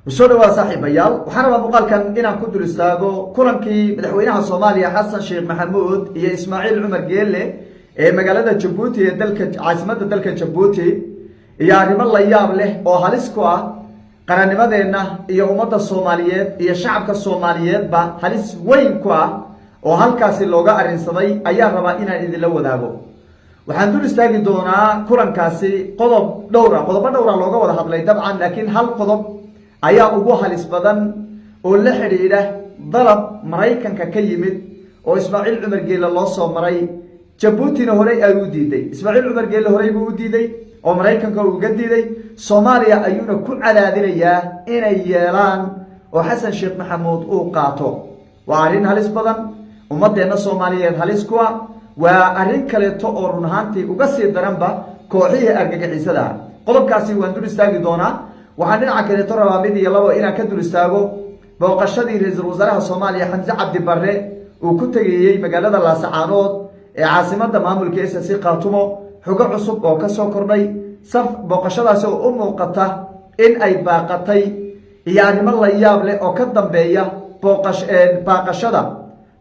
soo dhawaad saaxiibayaal waxaan rabaa muuqaalkan inaan ku dul istaago kulankii madaxweynaha Soomaaliya Xasan Sheekh Maxamuud iyo Ismaaciil Cumar Geelle ee magaalada Djibouti ee caasimadda dalka Djibouti iyo arrimo la yaab leh oo halis ku ah qarannimadeena iyo ummadda Soomaaliyeed iyo shacabka Soomaaliyeedba halis weyn ku ah oo halkaasi looga arrinsaday ayaa rabaa inaan idin la wadaago. waxaan dul istaagi doonaa kulankaasi qodobo dhowr looga wada hadlay dabcan, laakiin hal qodob ayaa ugu halis badan oo la xiriira dalab Mareykanka ka yimid oo Ismaaciil Cumar Geelle loo soo maray Djibouti horey ay u diiday. Ismaaciil Cumar Geelle horey buu u diiday oo Mareykanka uu uga diiday. Soomaaliya ayuuna ku cadaadinayaa inay yeelaan oo Xasan Sheekh Maxamuud uu qaato. waa arrin halis badan, ummadeena Soomaaliyeed halis ku ah. waa arrin kaleeto oo run ahaantii uga sii daranba kooxihii argagixisada. qodobkaasi waan dul istaagi doonaa. waxaan dhinaca kaleeto rabaa mid iyo labo inaan ka dul istaago booqashadii ra-iisul wasaaraha Soomaaliya Xamse Cabdi Barre uu ku tegayey magaalada Laascaanood ee caasimadda maamulka SSC Khaatumo. xogo cusub oo ka soo kordhay booqashadaasi oo u muuqata in ay baaqatay iyo arrimo la yaab leh oo ka dambeeya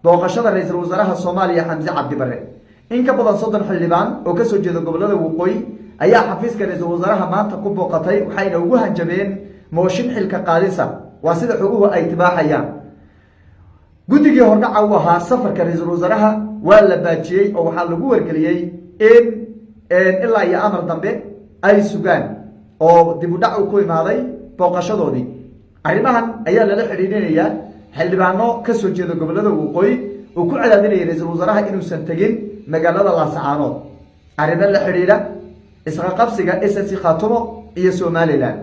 booqashada ra-iisul wasaaraha Soomaaliya Xamse Cabdi Barre. in ka badan 30 xildhibaan oo ka soo jeeda gobolada waqooyi ayaa xafiiska ra-iisul wasaaraha maanta ku booqatay, waxayna ugu hanjabeen mooshin xilka qaadisa. waa sida xoguhu ay tibaaxayaan. guddigii hordhaca u ahaa safarka ra-iisul wasaaraha waa la baajiyey oo waxaa lagu wargeliyey in ilaa iyo amar dambe ay sugaan oo dib u dhac uu ku imaaday booqashadoodii. arrimahan ayaa lala xidhiidhinayaa xildhibaano ka soo jeeda gobolada waqooyi uu ku cadaadinayay ra-iisul wasaaraha inuusan tegin magaalada Laascaanood. arrimo la xidhiidha isqaqabsiga SSC Khaatumo iyo Somaliland.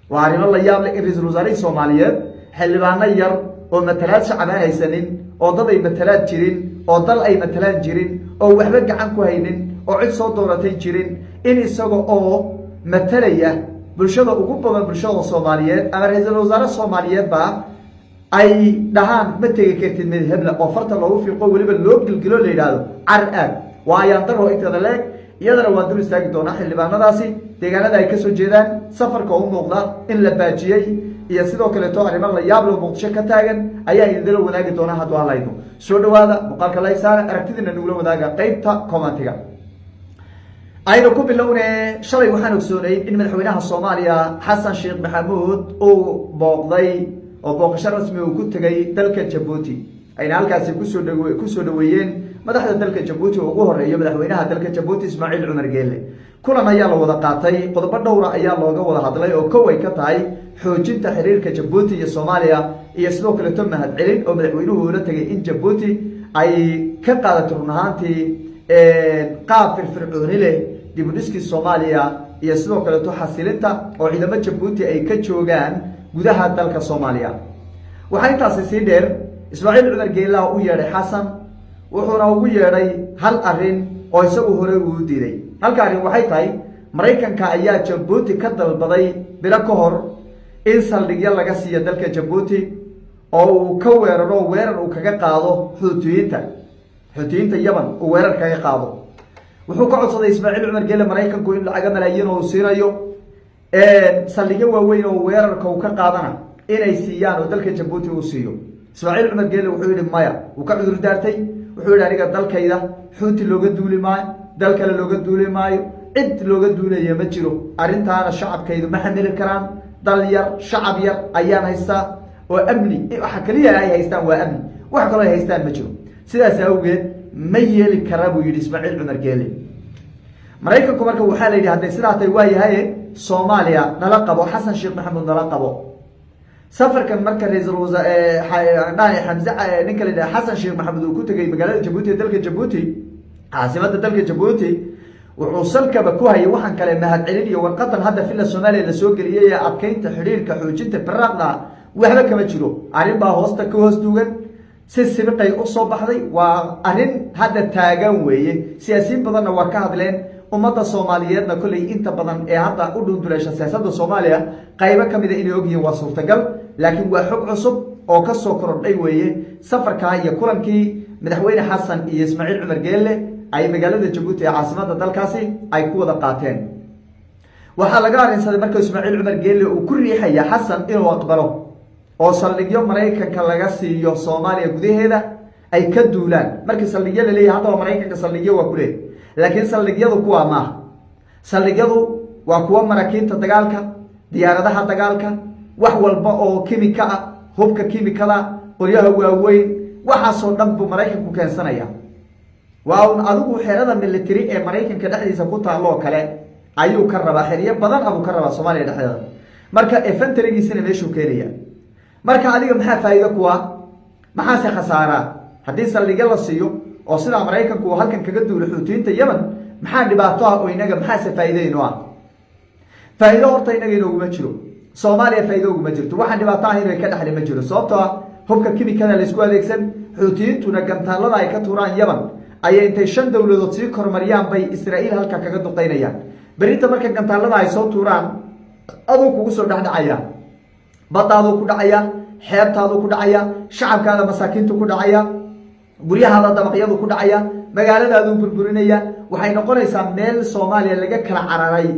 waa arrimo la yaab leh in ra-iisul wasaarihii Soomaaliyeed xildhibaano yar oo matalaad shacab aan haysanin, oo dad ay matalaad jirin, oo dal ay matalaan jirin, oo waxba gacan ku haynin, oo cid soo dooratay jirin, in isaga oo matalaya bulshada ugu badan bulshada Soomaaliyeed ama ra-iisul wasaare Soomaaliyeedba ay dhahaan ma tegi kartid midhabla oo farta loogu fiiqo weliba loo gilgilo la yidhaahdo car aag. waa ayaan daro intada leeg. iyadana waan dul istaagi doonaa xildhibaanadaasi deegaanada ay kasoo jeedaan, safarka u muuqda in la baajiyey iyo sidoo kaleeto arrimo la yaab leh Muqdisho ka taagan ayaa idinla wadaagi doonaa hadduu halayno. soo dhawaada muuqaalka like saara, aragtidiina nagula wadaaga qaybta commentiga. aynu ku bilownay. shalay waxaan ogsoonay in madaxweynaha Soomaaliya Xasan Sheekh Maxamuud uu booqday oo booqasho rasmi uu ku tegay dalka Djibouti. ayna halkaasi kusoo dhaweeyeen madaxda dalka Djibouti oo ugu horeeyo madaxweynaha dalka Djibouti Ismaaciil Cumar Geelle. kulan ayaa la wada qaatay, qodobo dhowr ah ayaa looga wada hadlay oo kow ay ka tahay xoojinta xiriirka Djibouti iyo Soomaaliya iyo sidoo kale mahad celin oo madaxweynuhu ula tagay in Djibouti ay ka qaadato run ahaantii qaab firfircooni leh dib u dhiskii Soomaaliya iyo sidoo kale xasilinta oo ciidamada Djibouti ay ka joogaan gudaha dalka Soomaaliya. waxaa intaasi sii dheer Ismaaciil Cumar Geelle u yeedhay Xasan, wuxuuna ugu yeedhay hal arrin oo isagu hore uu diiday. halka arrin waxay tahay Mareykanka ayaa Djibouti ka dalbaday bilo ka hor in saldhigyo laga siiyo dalka Djibouti oo uu ka weerar uu kaga qaado xuutiyiinta Yaman uu weerar kaga qaado. wuxuu ka codsaday Ismaaciil Cumar Geelle Mareykanku in lacag malaayiin oo siinayo saldhigyo waaweyn oo weerarka uu ka qaadana inay siiyaan oo dalka Djibouti uu siiyo. Ismaaciil Cumar Geelle wuxuu yidhi maya, uu ka cudur daartay. wuxuu yidhi aniga dalkayda xuuti looga duuli maayo, dal kale looga duuli maayo, cid looga duulaya ma jiro. arrintaana shacabkaydu ma xamili karaan. dal yar, shacab yar ayaan haystaa oo amni, waxa kaliya ay haystaan waa amni, wax kaloo ay haystaan ma jiro. sidaas awgeed ma yeeli karaa buu yidhi Ismaaciil Cumar Geelle. Mareykanku marka waxaa la yidhi hadday sidaa tahay waa yahay Soomaaliya nala qabo, Xasan Sheekh Maxamuud nala qabo. safarkan marka ra-iisul wasaare Xamse ninka la yidhaha Xasan Sheekh Maxamuud uu ku tegay magaalada Djibouti ee dalka Djibouti, caasimadda dalka Djibouti, wuxuu salkaba ku hayay waxaan kale mahad celin iyo warqadan hadda filla Soomaaliya la soo geliyay ee adkeynta xiriirka xoojinta biraaqda waxba kama jiro. arrin baa hoosta ka hoos duugan, si sibiqay u soo baxday. waa arrin hadda taagan weeye. siyaasiyiin badanna waa ka hadleen. ummadda Soomaaliyeedna kolley inta badan ee hadda u dhunduleesha siyaasadda Soomaaliya qaybo ka mid ah inay ogyihiin waa suurtagal, laakiin waa xog cusub oo ka soo kordhay weeye safarka iyo kulankii madaxweyne Xasan iyo Ismaaciil Cumar Geelle ay magaalada Djibouti ee caasimadda dalkaasi ay ku wada qaateen. waxaa laga arrinsaday marka Ismaaciil Cumar Geelle uu ku riixaya xasan inuu aqbalo oo saldhigyo Mareykanka laga siiyo Soomaaliya gudaheeda ay ka duulaan markii saldhigyo la leeyahay hadda Mareykanka saldhigyo waa kule laakiin saldhigyadu kuwa ma saldhigyadu waa kuwa maraakiinta dagaalka diyaaradaha dagaalka wax walba oo kimika ah hubka kimikada qoryaha waaweyn waxaasoo dhan buu Mareykanku keensanaya waa adigu xeerada military ee Mareykanka dhexdiisa ku taalo kale ayuu ka rabaa xiriyo badan abu ka rabaa Soomaaliya dhexdeeda marka infantrygiisina meeshuu keenaya marka adiga maxaa faa'iido kuwa maxaa khasaara haddii saldhigyo la siiyo oo sida Mareykanku halkan kaga duulo xuutiyiinta Yemen maxaa dhibaato ah oo inaga maxaa faa'iideeyno faa'iido horta inaga inoogu ma jiro Soomaaliya faa'iido ugu ma jirto waxa dhibaato ah inay ka dhaxli ma jiro sababtoo ah hubka kimikada la isku adeegsan xuutiyiintuna gantaalada ay ka tuuraan Yemen ayay intay 5 dawladood si kormariyaan bay Israa'iil halka kaga duqeynayaan berita marka gantaalada ay soo tuuraan aduu kugu soo dhaxdhacaya badaadu ku dhacaya xeebtaadu ku dhacaya shacabkaada masaakiintu ku dhacaya guryahaada dabaqyadu ku dhacaya magaaladaadu burburinaya waxay noqonaysaa meel Soomaaliya laga kala cararay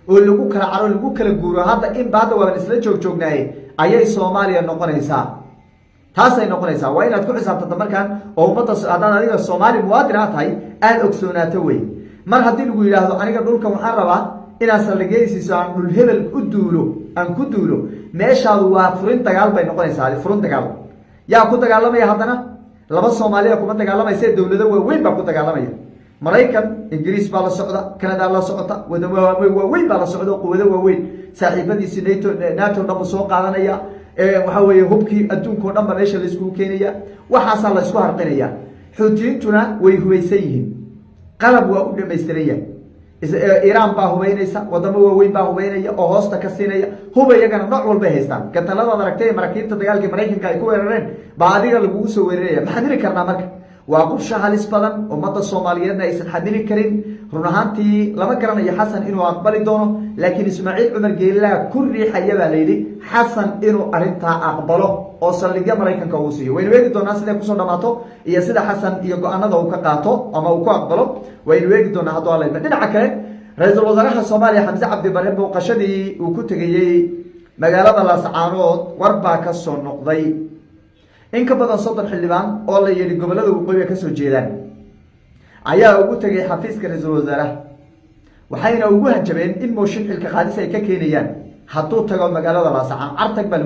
oo lagu kala caro lagu kala guuro hadda in baada wada isla joogjoognaay ayay Soomaaliya noqonaysaa taasay noqonaysaa waa inaad ku xisaabtanto markaan oo ummadda aadaan adiga Soomaali muwaadin tahay aad ogsoonaato way mar haddii lagu yiraahdo aniga dhulka waxaan rabaa inaan saldhigaysiiso aan dhul hebel u duulo aan ku duulo meeshaadu waa furin dagaal bay noqonaysaa furin dagaal yaa ku dagaalamaya haddana laba Soomaaliya kuma dagaalamaysa dawladda waaweyn baa ku dagaalamaya Mareykan Ingiriis baa la socda Canada la socota wadamo waaweyn baa la socda quwado waaweyn saaxiibadiisi NATO dhan soo qaadanaya waxa weeye hubkii adduunka oo dhan ba meesha la isku keenaya waxaas la isku harqinaya xuutiyiintuna way hubaysan yihiin qalab waa u dhameystiraya Iran baa hubaynaysa wadamo waaweyn baa hubaynaya oo hoosta ka siinaya hubayagana nooc walba haystaan gatalada aragtay maraakiibta dagaalka Mareykanka ay ku weerareen baa adiga lagu soo weeraraya maxaa diri karnaa marka waa qorshe halis badan ummadda Soomaaliyeedna aysan xadili karin run ahaantii lama garanayo xasan inuu aqbali doono laakiin Ismaaciil Cumar Geelle ku riixaya baa leeyay xasan inuu arinta aqbalo oo saldhigyo Mareykanka uu siiyo waynu weegi doonaa sida ku soo dhamaato iyo sida xasan iyo go'aanada uu ka qaato ama uu ku aqbalo waynu weegi doonaa haddii alla dhinaca kale ra'iisul wasaaraha Soomaaliya Xamse Cabdi Barre booqashadii uu ku tagayay magaalada Laascaanood warbaa ka soo noqday in ka badan 30 xildhibaan oo la yeelay gobolada waqooyi ka soo jeedaan ayaa ugu tagay xafiiska ra'iisul wasaaraha waxayna ugu hanjabeen in mooshin xilka qaadis ay ka keenayaan hadduu tago magaalada Laascaan artag baa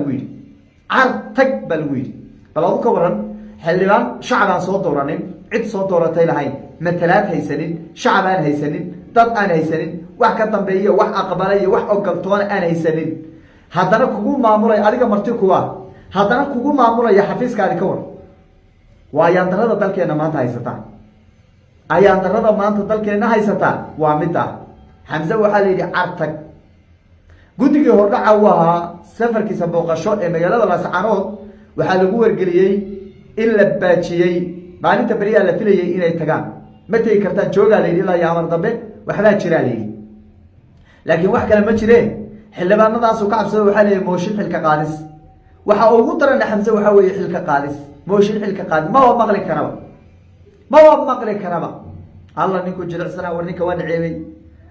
lagu yiri baladu ka waran xildhibaan shacabaan soo dooranin cid soo dooratay lahayn matalaad haysanin shacabaan haysanin dad aan haysanin wax ka dambeeyo wax aqbalay wax ogoltoon aan haysanin haddana kugu maamulay adiga marti kuwa haddana kugu maamulaya xafiiskaadi ka war waa yaandarada dalkeena maanta haysata waa midda Xamse waxaa la yiri artag guddigii hordhaca waa safarkiisa booqasho ee magaalada Laascaanood waxaa lagu wargeliyay in la baajiyay maalinta bariya la filayay inay tagaan ma tagi kartaan jooga la yiri la yaamar dambe waxba jira la yiri laakiin wax kale ma jireen xildhibaanadaas uu ka cabsaday waxaa la yiri mooshin xilka qaadis waxa ugu daran Xamse waxa weeye xilka qaadis mooshin xilka qaadis ma maqli karaba alla ninku jilicsana war ninka waan ceebay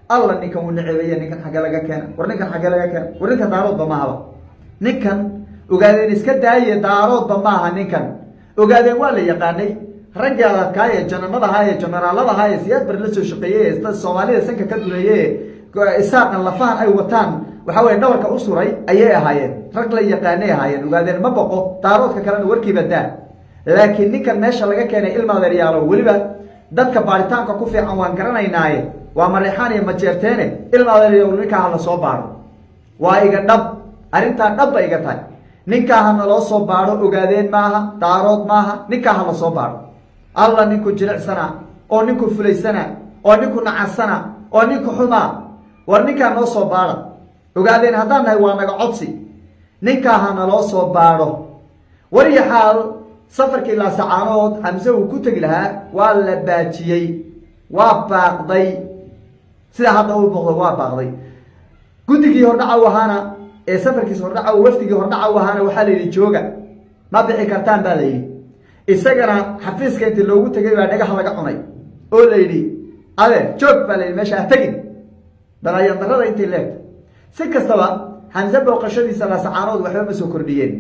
alla ninka uu naceebay ninkan xaga laga keena war ninkan daarood ma aha ninkan ogaadeen iska daayay daarood ma aha ninkan ogaadeen waa la yaqaanay ragga kaaya janamada haaye generaalada haaye siyaad bar la soo shaqeeyay Soomaalida sanka ka duleeyay isaaqan lafahan ay wataan waxa way dhawarka u suray ayay ahaayeen rag la yaqaanay ahaayeen ogaadeen ma boqo daaroodka kalena warkiiba daa laakiin ninkan meesha laga keenay ilmaada riyaalo waliba dadka baaritaanka ku fiican waan garanaynaaye waa Mareyxaan iyo Majeerteene ilmaada riyaalo ninka la soo baaro waa iga dhab arinta dhab ay iga tahay ninka hana loo soo baaro ogaadeen maaha daarood maaha ninka hana soo baaro alla ninku jilicsana oo ninku fulaysana oo ninku nacasana oo ninku xuma war ninka noo soo baaro ogaadeen haddaan nahay waa naga codsi ninka hana loo soo baaro wariya xaal safarkii Laascaanood Xamse uu ku tagi lahaa waa la baajiyay waa baaqday sida hadda uu boqdo waa baaqday guddigii hordhaca wahaana ee safarkiisa hordhaca waftigii hordhaca wahaana waxaa la yiri jooga ma bixi kartaan baa la yiri isagana xafiiska intii loogu tagay baa dhagax laga cunay oo la yiri ade joog baa la yiri meesha tagin balaayan darada intii leed سكستبا حمزة بوقشدي سلاس عانود وحبا مسو كرديين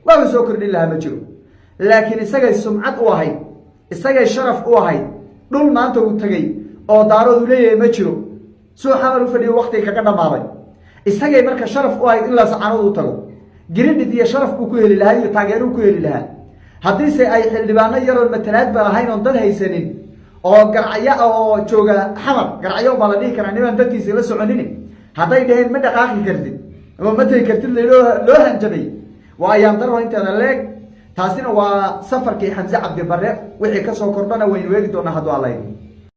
ومسو كردين لها مجرو لكن إساقا السمعات واهي إساقا الشرف واهي دول ما أنتو تغي أو دارو دوليه مجرو سو حملوا فدي وقتي كاكنا ماضي إساقا مركا شرف واهي إلا سعانود وطغو جرين دي شرف بكوه لها يتاقيرو كوه لها هديسي أي حلبانا يرو المتنات بلاهين وندل هيسانين oo garcaya oo jooga xamar garcayo baladii kana niman dadkiisa la soconini haday dhaheen ma dhaqaaqi kartid ama ma tay kartid loo hanjabay waa ayaan daro inta leeg taasina waa safarkii Xamza Cabdi Barre wixii ka soo kordhana weyn weegi doona hadoo Allaah